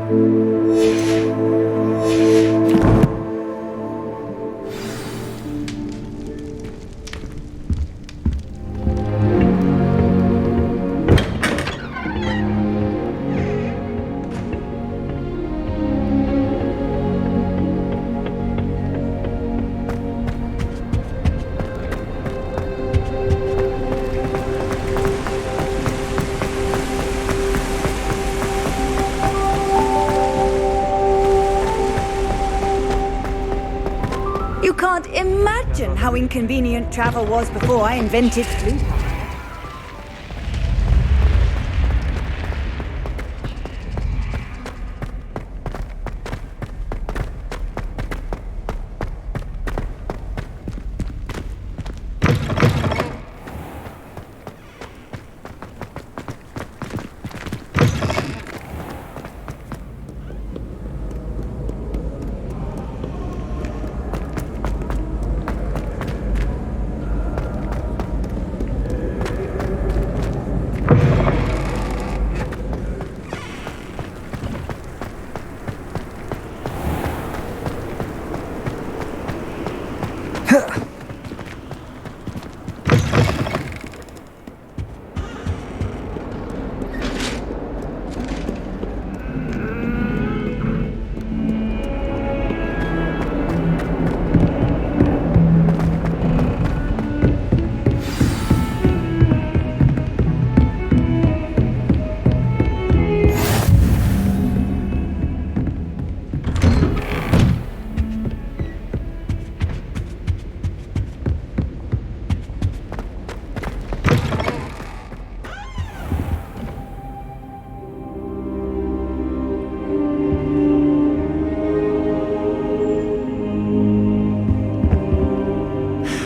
You can't imagine how inconvenient travel was before I invented fleet.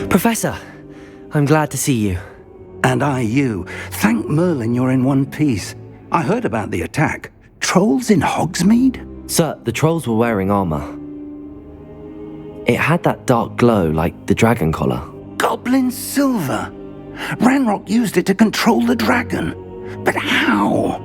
Professor, I'm glad to see you. And I you. Thank Merlin you're in one piece. I heard about the attack. Trolls in Hogsmeade? Sir, the trolls were wearing armor. It had that dark glow like the dragon collar. Goblin silver! Ranrock used it to control the dragon. But how?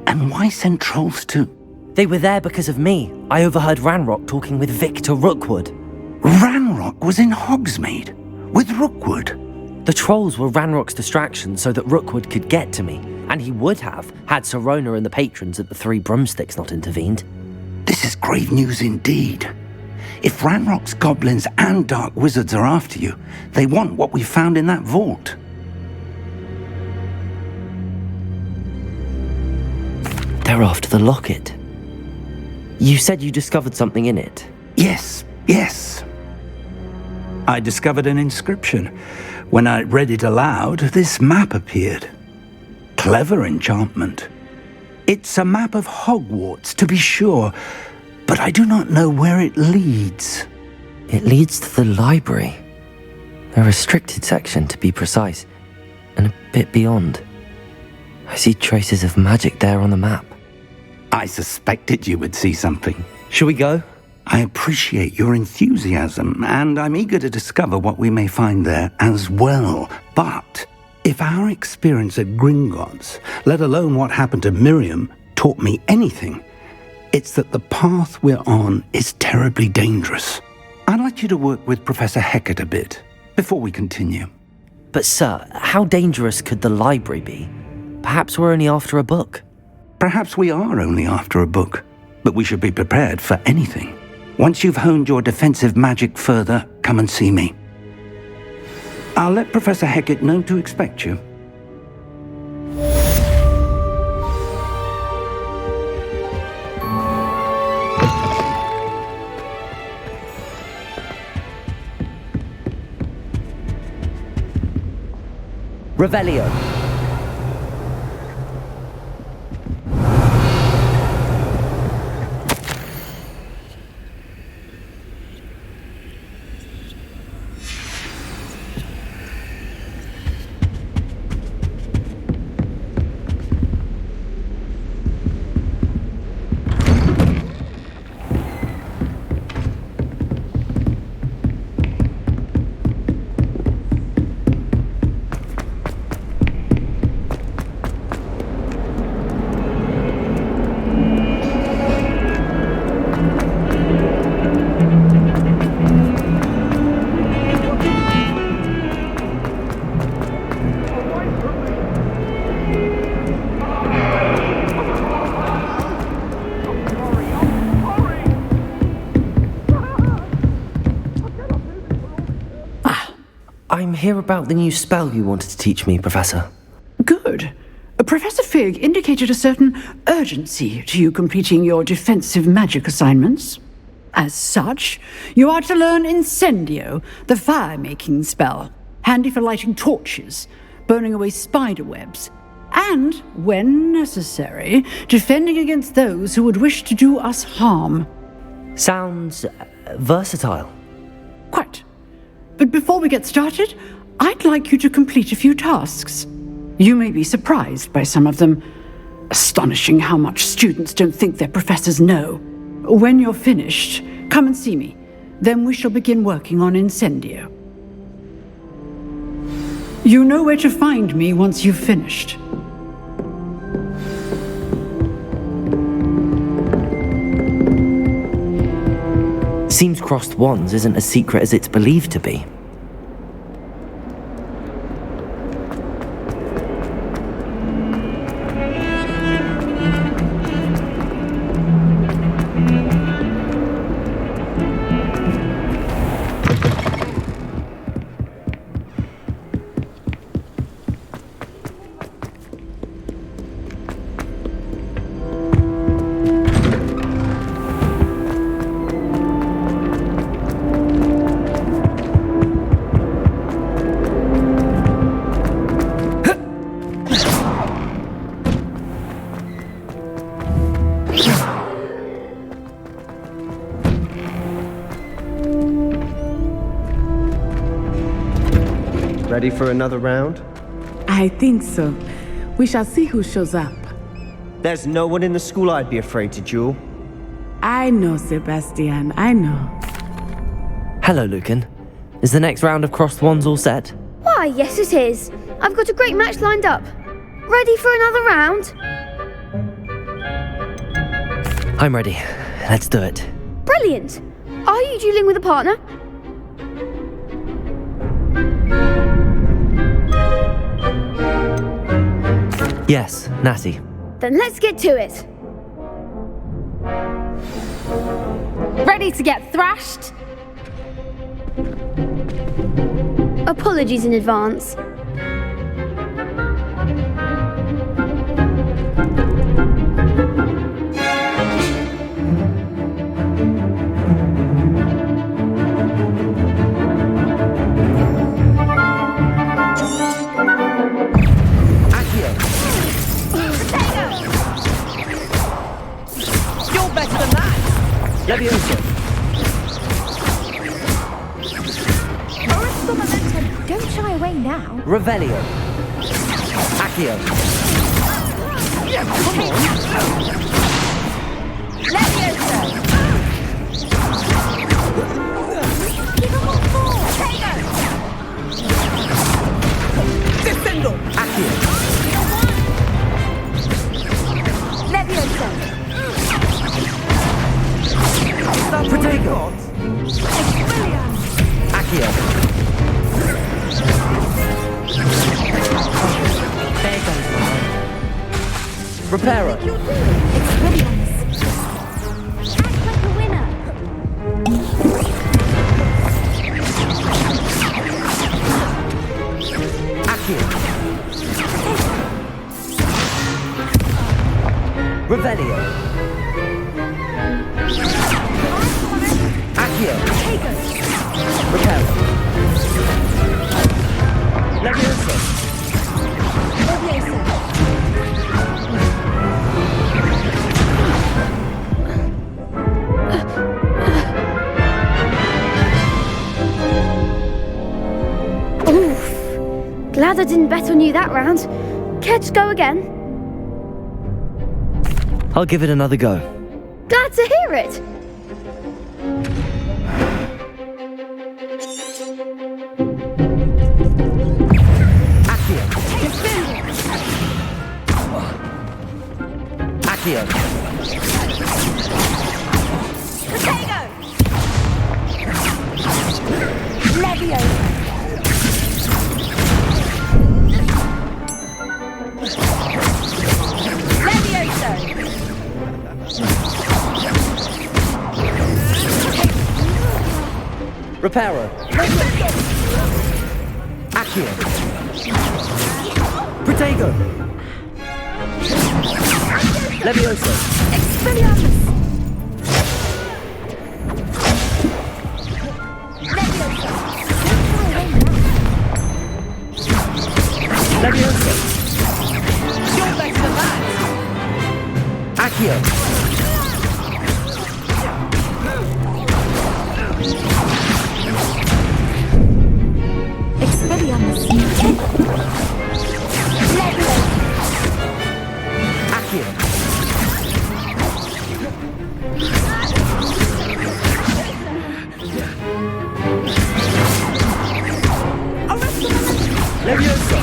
And why send trolls to... They were there because of me. I overheard Ranrock talking with Victor Rookwood. Ranrock was in Hogsmeade? With Rookwood? The trolls were Ranrock's distraction so that Rookwood could get to me. And he would have, had Sirona and the patrons at the Three Broomsticks not intervened. This is grave news indeed. If Ranrock's goblins and dark wizards are after you, they want what we found in that vault. They're after the locket. You said you discovered something in it. Yes. I discovered an inscription. When I read it aloud, this map appeared. Clever enchantment. It's a map of Hogwarts, to be sure, but I do not know where it leads. It leads to the library. A restricted section, to be precise, and a bit beyond. I see traces of magic there on the map. I suspected you would see something. Shall we go? I appreciate your enthusiasm, and I'm eager to discover what we may find there as well. But if our experience at Gringotts, let alone what happened to Miriam, taught me anything, it's that the path we're on is terribly dangerous. I'd like you to work with Professor Hecat a bit before we continue. But sir, how dangerous could the library be? Perhaps we're only after a book. Perhaps we are only after a book, but we should be prepared for anything. Once you've honed your defensive magic further, come and see me. I'll let Professor Hecat know to expect you. Revelio. I'm here about the new spell you wanted to teach me, Professor. Good. Professor Fig indicated a certain urgency to you completing your defensive magic assignments. As such, you are to learn Incendio, the fire-making spell, handy for lighting torches, burning away spider webs, and, when necessary, defending against those who would wish to do us harm. Sounds versatile. Quite. But before we get started, I'd like you to complete a few tasks. You may be surprised by some of them. Astonishing how much students don't think their professors know. When you're finished, come and see me. Then we shall begin working on Incendio. You know where to find me once you've finished. Seems crossed wands isn't as secret as it's believed to be. Ready for another round? I think so. We shall see who shows up. There's no one in the school I'd be afraid to duel. I know, Sebastian, I know. Hello, Lucan. Is the next round of crossed wands all set? Why, yes it is. I've got a great match lined up. Ready for another round? I'm ready. Let's do it. Brilliant. Are you dueling with a partner? Yes, Natty. Then let's get to it. Ready to get thrashed? Apologies in advance. Leviosa. Forest momentum. Don't shy away now. Revelio. Accio. Come on. Leviosa. Give him more force. Tego. Descendo. Accio. Leviosa. Protego. Accio. There goes one. Reparo. Expelliarmus. Act like a winner. Accio. Revelio. Accio. Reparo. Leviosa. Oof. Glad I didn't bet on you that round. Care to go again? I'll give it another go. Glad to hear it. Accio. Accio. Protego. Leviosa. Reparo. Accio. Protego. Levioso. Expelliarmus! Levioso. You're better than that! Accio. Expelliarmus! Accio. Levioso.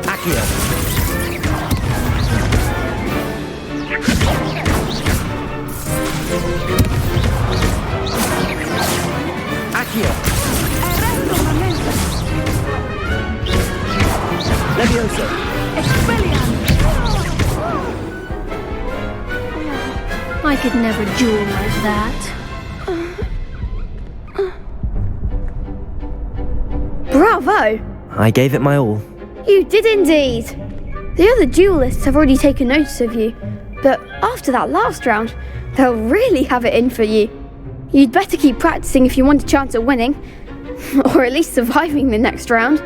Accio. Accio. Levioso. I could never duel like that. Bravo! I gave it my all. You did indeed. The other duelists have already taken notice of you, but after that last round, they'll really have it in for you. You'd better keep practicing if you want a chance at winning, or at least surviving the next round.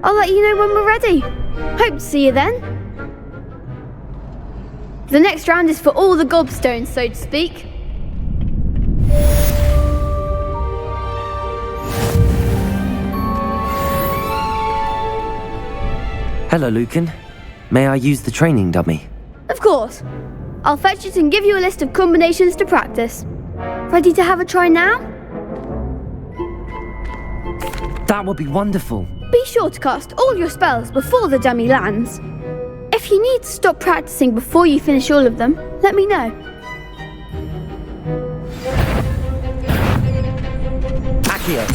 I'll let you know when we're ready. Hope to see you then. The next round is for all the gobstones, so to speak. Hello, Lucan. May I use the training dummy? Of course. I'll fetch it and give you a list of combinations to practice. Ready to have a try now? That would be wonderful. Be sure to cast all your spells before the dummy lands. If you need to stop practicing before you finish all of them, let me know. Accio.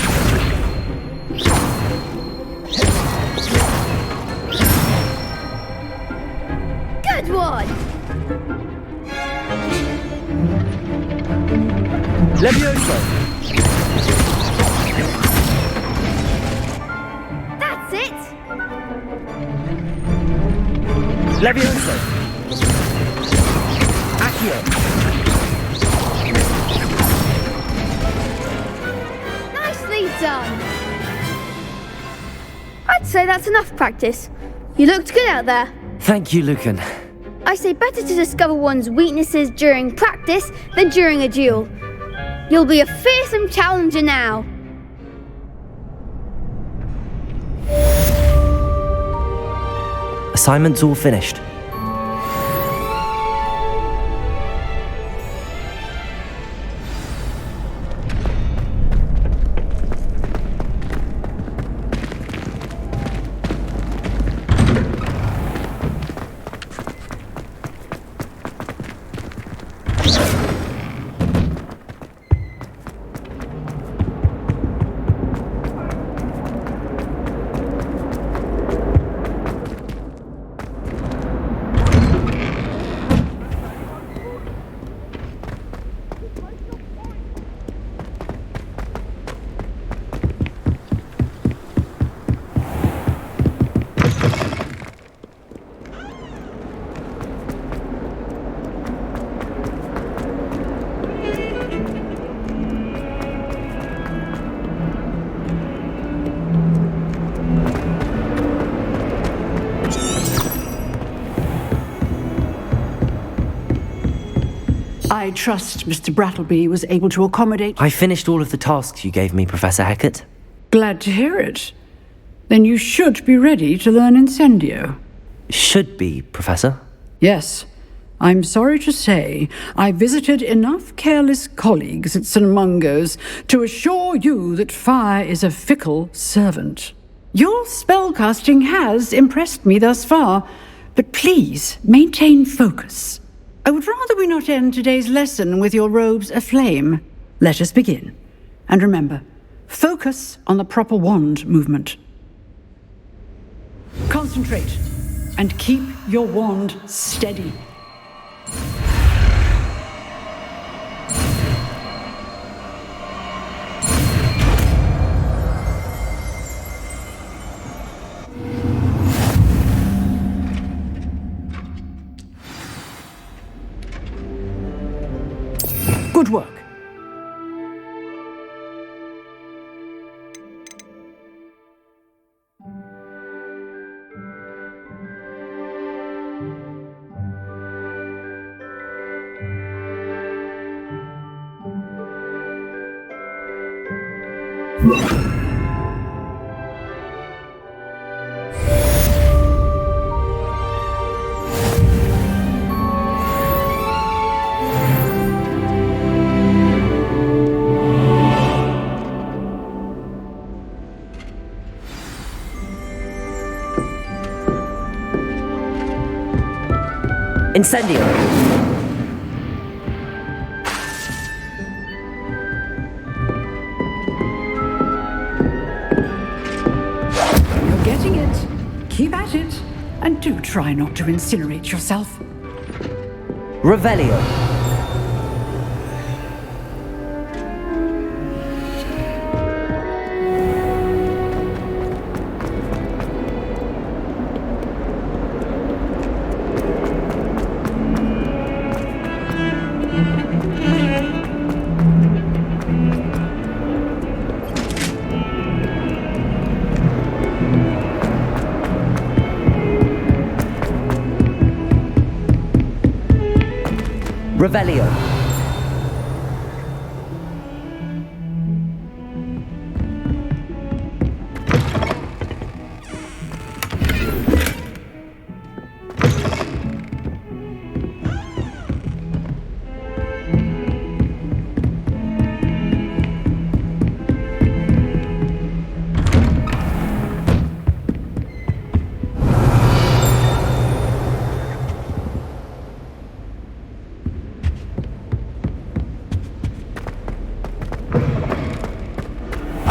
Good one! Levioso. That's it! Levioso. Accio. Nicely done! I'd say that's enough practice. You looked good out there. Thank you, Lucan. I say better to discover one's weaknesses during practice than during a duel. You'll be a fearsome challenger now. Assignment's all finished. I trust Mr. Brattleby was able to accommodate... I finished all of the tasks you gave me, Professor Hecat. Glad to hear it. Then you should be ready to learn Incendio. Should be, Professor. Yes. I'm sorry to say I visited enough careless colleagues at St. Mungo's to assure you that fire is a fickle servant. Your spellcasting has impressed me thus far, but please maintain focus. I would rather we not end today's lesson with your robes aflame. Let us begin. And remember, focus on the proper wand movement. Concentrate and keep your wand steady. Good work. Incendio! You're getting it. Keep at it. And do try not to incinerate yourself. Revelio! Revelio.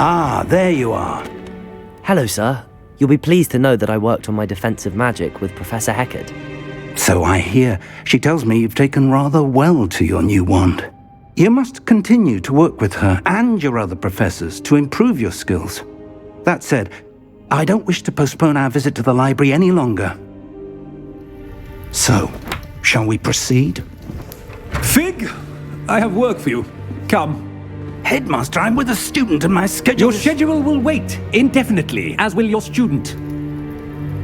Ah, there you are. Hello, sir. You'll be pleased to know that I worked on my defensive magic with Professor Heckard. So I hear. She tells me you've taken rather well to your new wand. You must continue to work with her and your other professors to improve your skills. That said, I don't wish to postpone our visit to the library any longer. So, shall we proceed? Fig, I have work for you. Come. Headmaster, I'm with a student and my schedule... Your schedule will wait indefinitely, as will your student.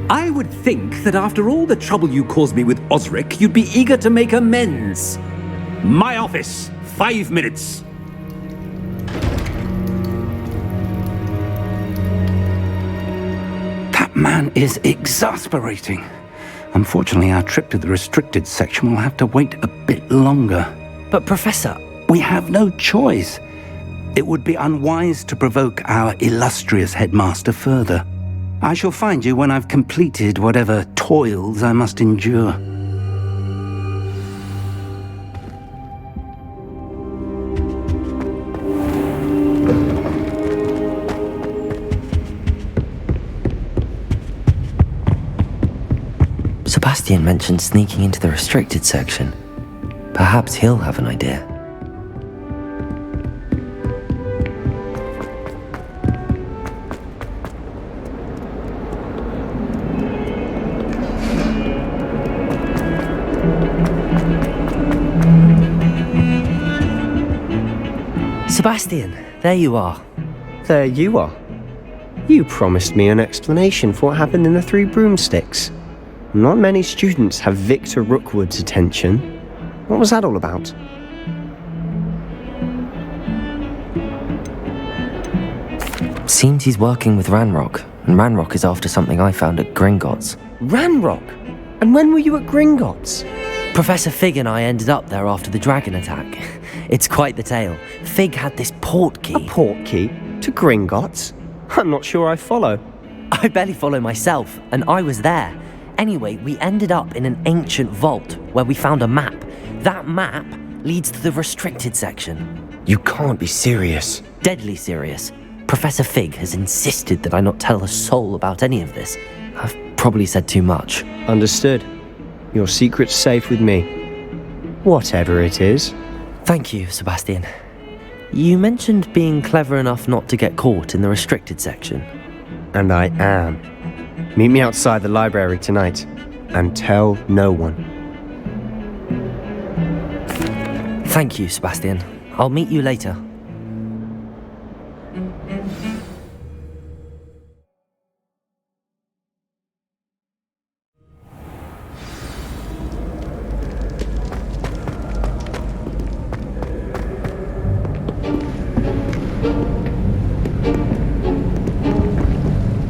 I would think that after all the trouble you caused me with Osric, you'd be eager to make amends. My office, 5 minutes. That man is exasperating. Unfortunately, our trip to the restricted section will have to wait a bit longer. But Professor... We have no choice. It would be unwise to provoke our illustrious headmaster further. I shall find you when I've completed whatever toils I must endure. Sebastian mentioned sneaking into the restricted section. Perhaps he'll have an idea. Sebastian, there you are. There you are. You promised me an explanation for what happened in the Three Broomsticks. Not many students have Victor Rookwood's attention. What was that all about? Seems he's working with Ranrock, and Ranrock is after something I found at Gringotts. Ranrock? And when were you at Gringotts? Professor Fig and I ended up there after the dragon attack. It's quite the tale. Fig had this port key. A port key? To Gringotts? I'm not sure I follow. I barely follow myself, and I was there. Anyway, we ended up in an ancient vault where we found a map. That map leads to the restricted section. You can't be serious. Deadly serious. Professor Fig has insisted that I not tell a soul about any of this. I've probably said too much. Understood. Your secret's safe with me. Whatever it is. Thank you, Sebastian. You mentioned being clever enough not to get caught in the restricted section. And I am. Meet me outside the library tonight, and tell no one. Thank you, Sebastian. I'll meet you later.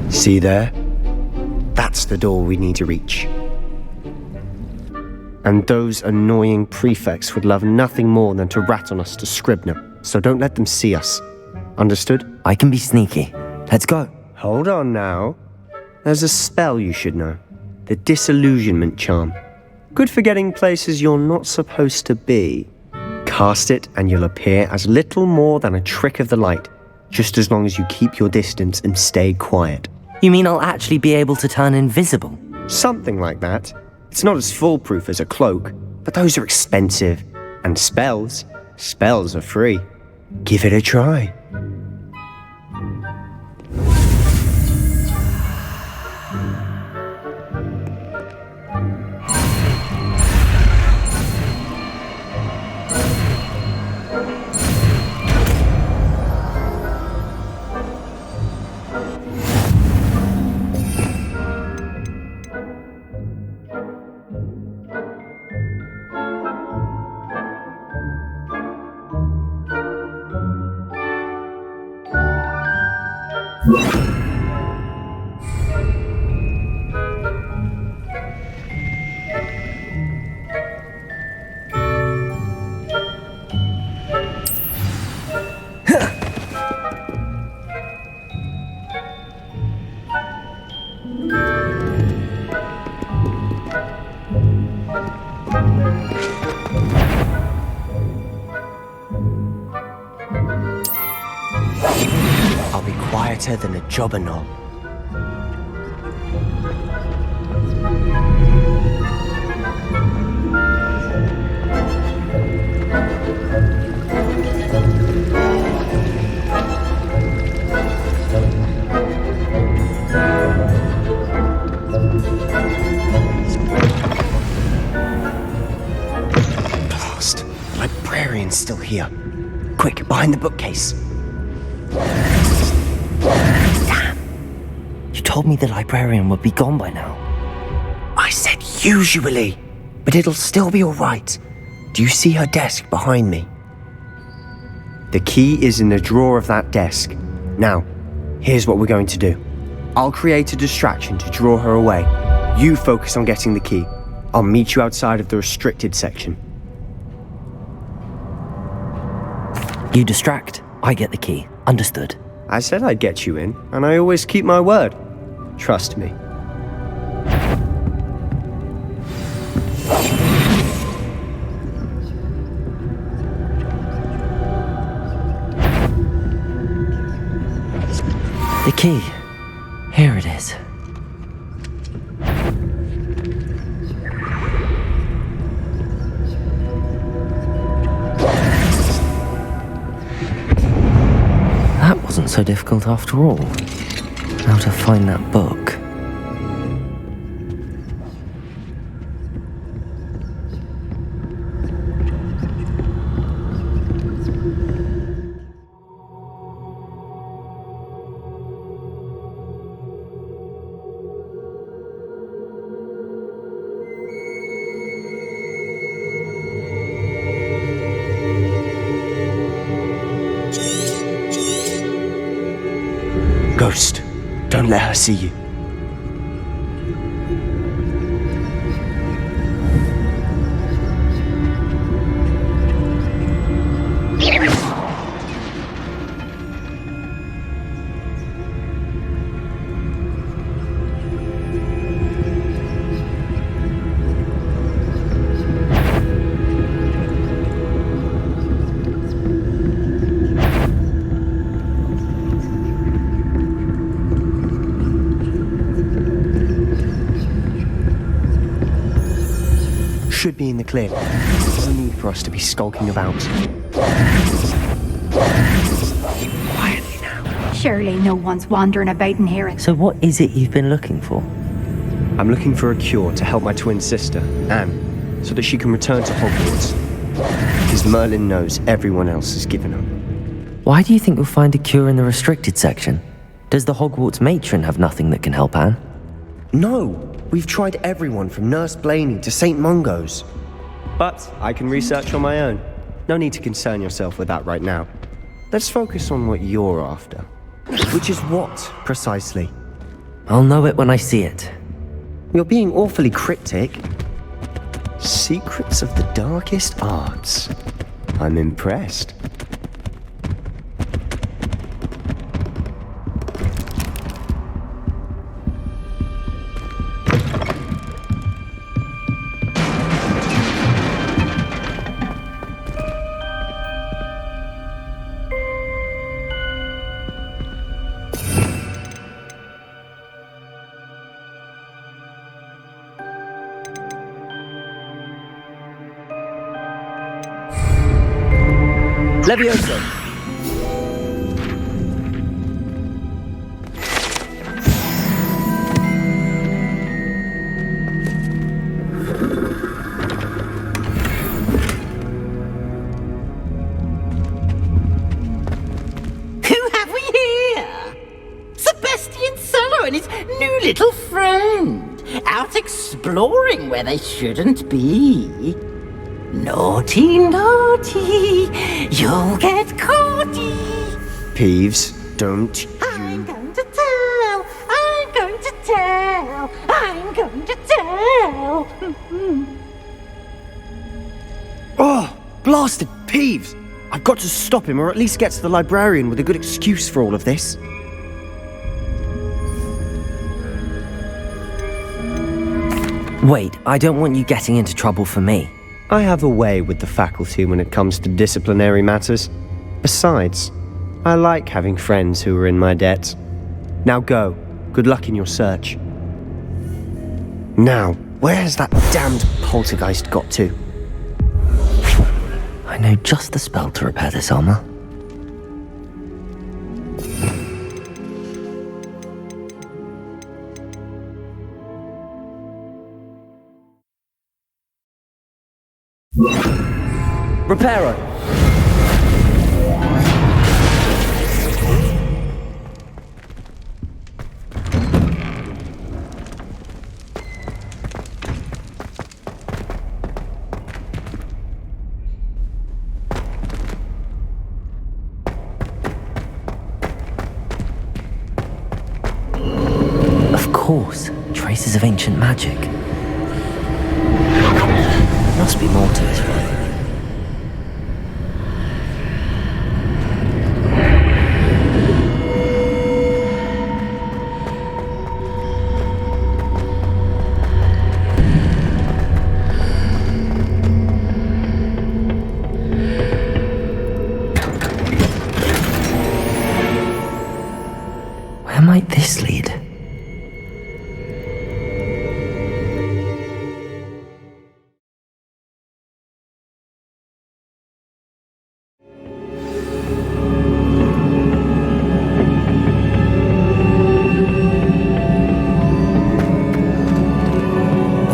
See there? That's the door we need to reach. And those annoying prefects would love nothing more than to rat on us to Scribner, so don't let them see us. Understood? I can be sneaky. Let's go. Hold on now. There's a spell you should know. The Disillusionment Charm. Good for getting places you're not supposed to be. Cast it and you'll appear as little more than a trick of the light, just as long as you keep your distance and stay quiet. You mean I'll actually be able to turn invisible? Something like that. It's not as foolproof as a cloak, but those are expensive. And spells are free. Give it a try. I'll be quieter than a jobber knob. Blast! The librarian's still here. Quick, behind the bookcase. Damn! You told me the librarian would be gone by now. I said usually, but it'll still be alright. Do you see her desk behind me? The key is in the drawer of that desk. Now, here's what we're going to do. I'll create a distraction to draw her away. You focus on getting the key. I'll meet you outside of the restricted section. You distract, I get the key. Understood. I said I'd get you in, and I always keep my word. Trust me. The key. Here it is. That wasn't so difficult after all. How to find that book. Ghost, don't let her see you. Should be in the clear. There's no need for us to be skulking about. Quietly now. Surely no one's wandering about in here. So what is it you've been looking for? I'm looking for a cure to help my twin sister, Anne, so that she can return to Hogwarts. Because Merlin knows everyone else has given up. Why do you think you'll find a cure in the restricted section? Does the Hogwarts matron have nothing that can help Anne? No, we've tried everyone from Nurse Blaney to St. Mungo's. But I can research on my own. No need to concern yourself with that right now. Let's focus on what you're after. Which is what, precisely? I'll know it when I see it. You're being awfully cryptic. Secrets of the darkest arts. I'm impressed. Levioso! Who have we here? Sebastian Solo and his new little friend, out exploring where they shouldn't be. Naughty, naughty, you'll get caughty. Peeves, don't I'm going to tell, I'm going to tell, I'm going to tell. Oh, blasted Peeves! I've got to stop him, or at least get to the librarian with a good excuse for all of this. Wait, I don't want you getting into trouble for me. I have a way with the faculty when it comes to disciplinary matters. Besides, I like having friends who are in my debt. Now go. Good luck in your search. Now, where has that damned poltergeist got to? I know just the spell to repair this armor. Reparo! Of course, traces of ancient magic. Must be more to this one. Where might this lead?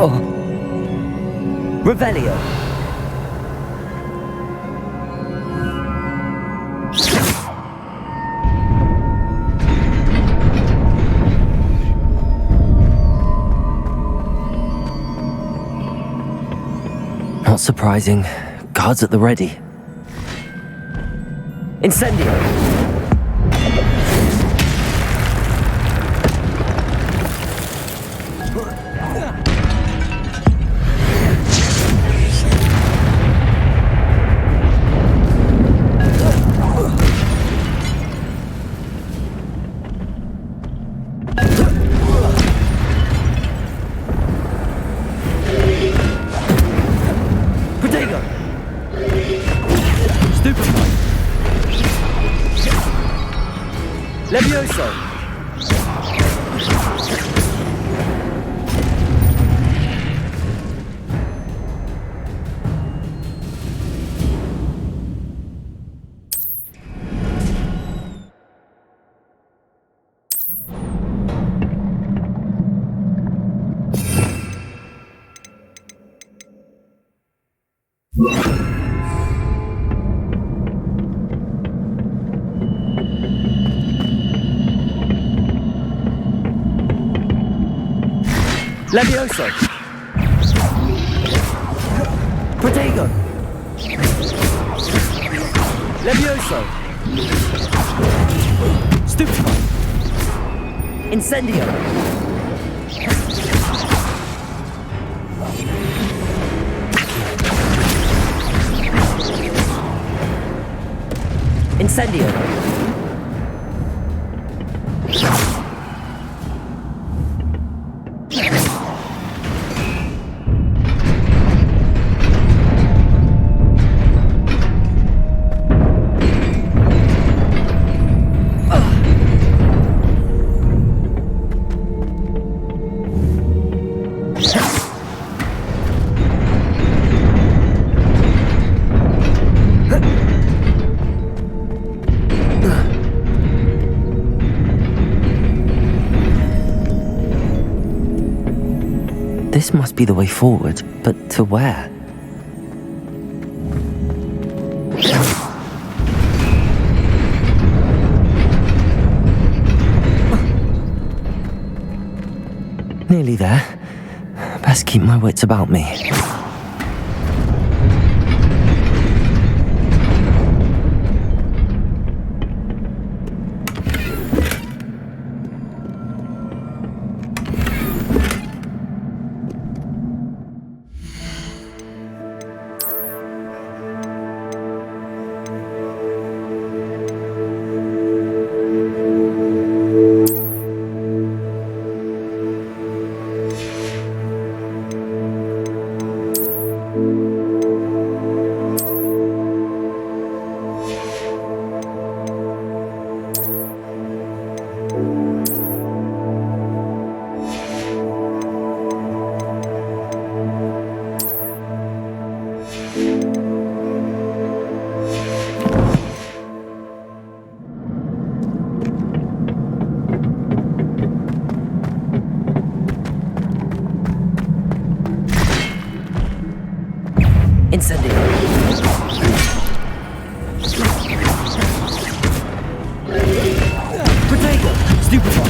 Oh. Revelio. Not surprising. Guards at the ready. Incendio! Levioso! Levioso! Protego! Levioso! Stupefy! Incendio! Incendio! This must be the way forward, but to where? Nearly there. Best keep my wits about me. Incendio! Protego! Stupefy!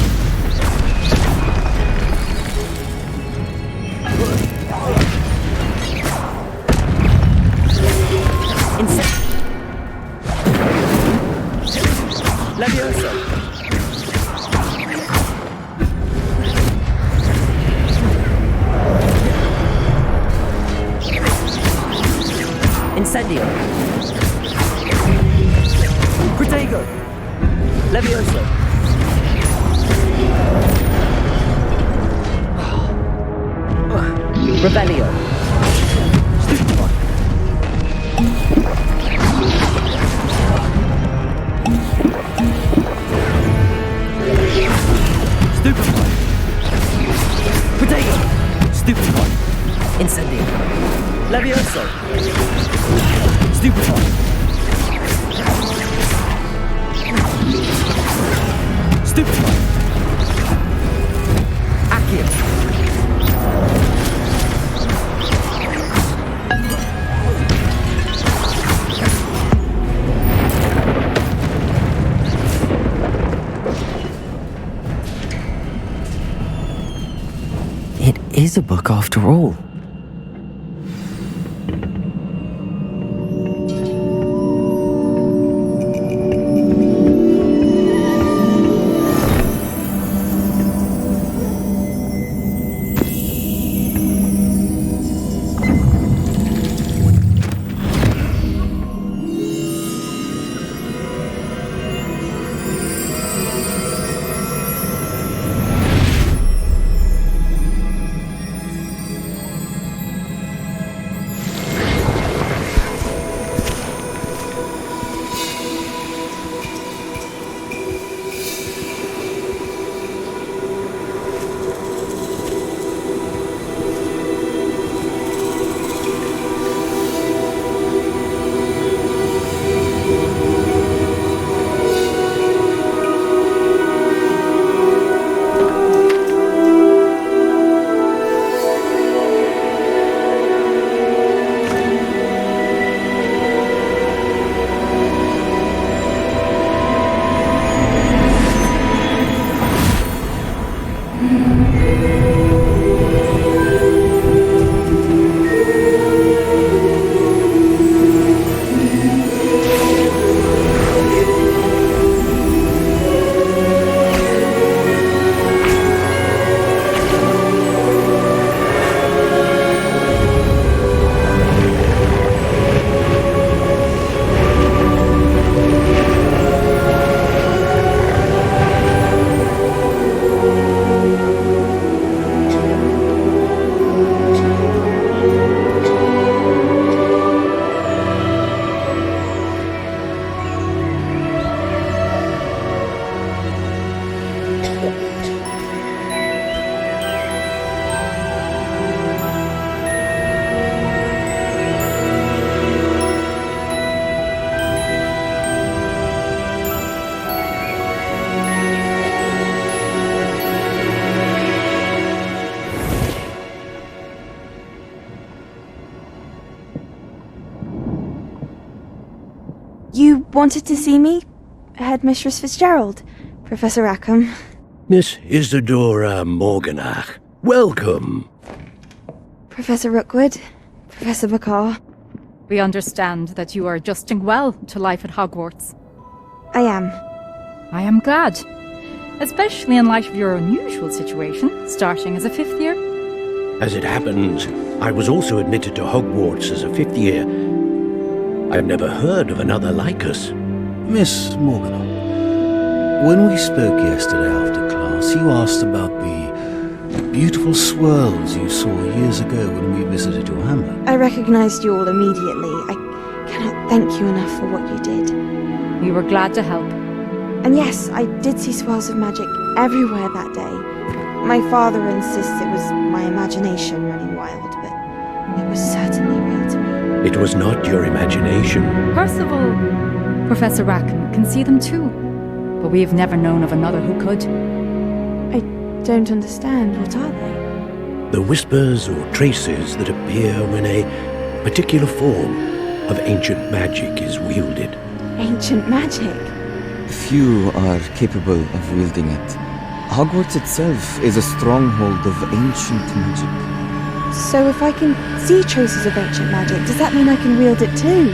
Levioso! Incendio! Protego! Levioso! Rebellio! Stupefy! Stupefy! Protego! Stupefy! Incendio! Levioso! Stupefy! Stupefy! Accio! It is a book after all. wanted to see me? Headmistress Fitzgerald, Professor Rackham. Miss Isadora Morganach, welcome. Professor Rookwood, Professor Bakar. We understand that you are adjusting well to life at Hogwarts. I am. I am glad. Especially in light of your unusual situation, starting as a 5th year. As it happens, I was also admitted to Hogwarts as a 5th year. I've never heard of another like us. Miss Morgan, when we spoke yesterday after class, you asked about the beautiful swirls you saw years ago when we visited your hamlet. I recognized you all immediately. I cannot thank you enough for what you did. We were glad to help. And yes, I did see swirls of magic everywhere that day. My father insists it was my imagination running wild, but it was certainly real to me. It was not your imagination. Percival, Professor Rackham can see them too, but we have never known of another who could. I don't understand. What are they? The whispers or traces that appear when a particular form of ancient magic is wielded. Ancient magic? Few are capable of wielding it. Hogwarts itself is a stronghold of ancient magic. So if I can see traces of ancient magic, does that mean I can wield it too?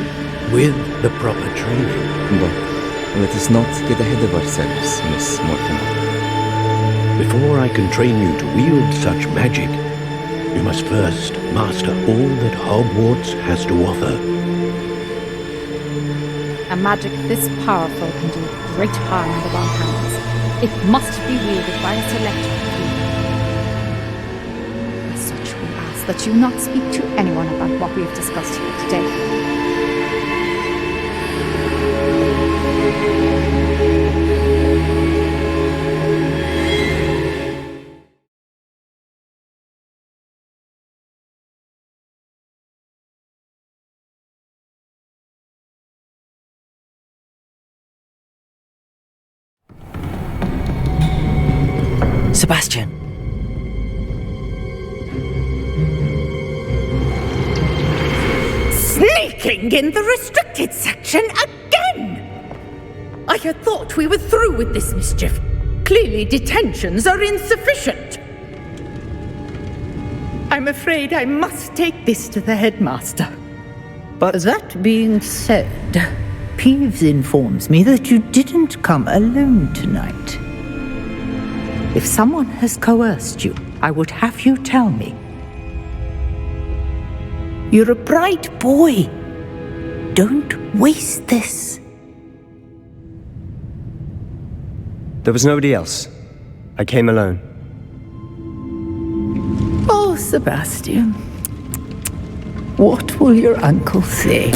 With the proper training. But let us not get ahead of ourselves, Miss Morgan. Before I can train you to wield such magic, you must first master all that Hogwarts has to offer. A magic this powerful can do great harm in the wrong hands. It must be wielded by a select few. As such, we ask that you not speak to anyone about what we have discussed here today. Sebastian! Sneaking in the restricted section again! I had thought we were through with this mischief. Clearly detentions are insufficient. I'm afraid I must take this to the headmaster. But that being said, Peeves informs me that you didn't come alone tonight. If someone has coerced you, I would have you tell me. You're a bright boy. Don't waste this. There was nobody else. I came alone. Oh, Sebastian. What will your uncle say?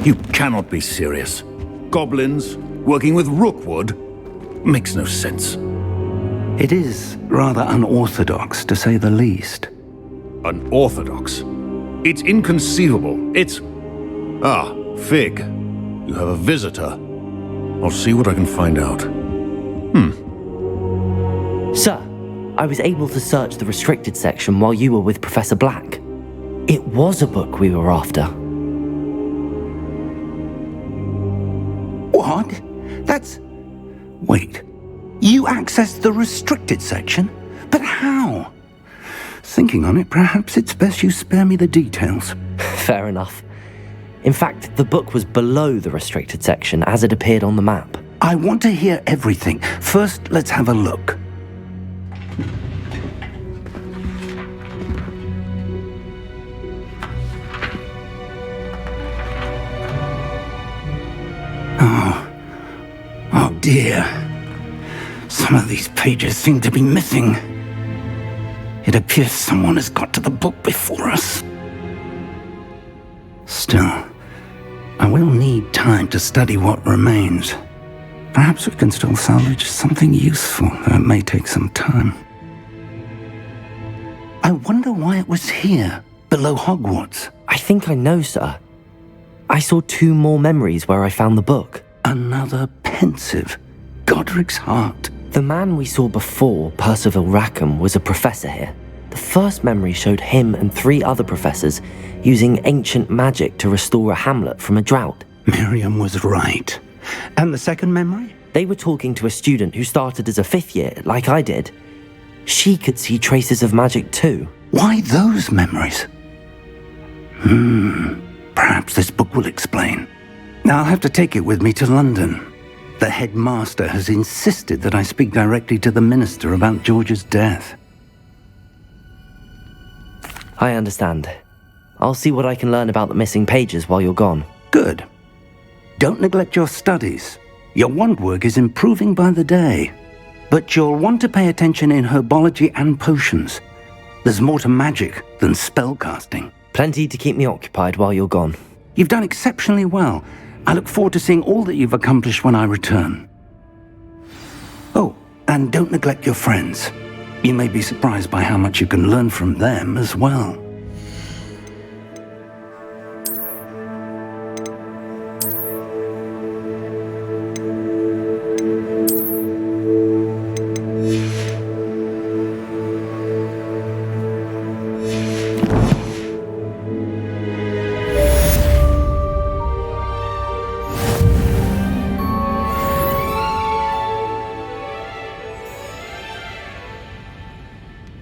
You cannot be serious. Goblins working with rookwood makes no sense. It is rather unorthodox, to say the least. Unorthodox? It's inconceivable. It's... Ah, Fig. You have a visitor. I'll see what I can find out. Sir, I was able to search the restricted section while you were with Professor Black. It was a book we were after. What? That's... Wait. You accessed the restricted section? But how? Thinking on it, perhaps it's best you spare me the details. Fair enough. In fact, the book was below the restricted section as it appeared on the map. I want to hear everything. First, let's have a look. Oh dear. Some of these pages seem to be missing. It appears someone has got to the book before us. Still, I will need time to study what remains. Perhaps we can still salvage something useful, though it may take some time. I wonder why it was here, below Hogwarts. I think I know, sir. I saw 2 more memories where I found the book. Another pensive. Godric's heart. The man we saw before, Percival Rackham, was a professor here. The first memory showed him and 3 other professors using ancient magic to restore a hamlet from a drought. Miriam was right. And the second memory? They were talking to a student who started as a 5th year, like I did. She could see traces of magic too. Why those memories? Perhaps this book will explain. Now I'll have to take it with me to London. The headmaster has insisted that I speak directly to the minister about George's death. I understand. I'll see what I can learn about the missing pages while you're gone. Good. Don't neglect your studies. Your wand work is improving by the day. But you'll want to pay attention in herbology and potions. There's more to magic than spellcasting. Plenty to keep me occupied while you're gone. You've done exceptionally well. I look forward to seeing all that you've accomplished when I return. Oh, and don't neglect your friends. You may be surprised by how much you can learn from them as well.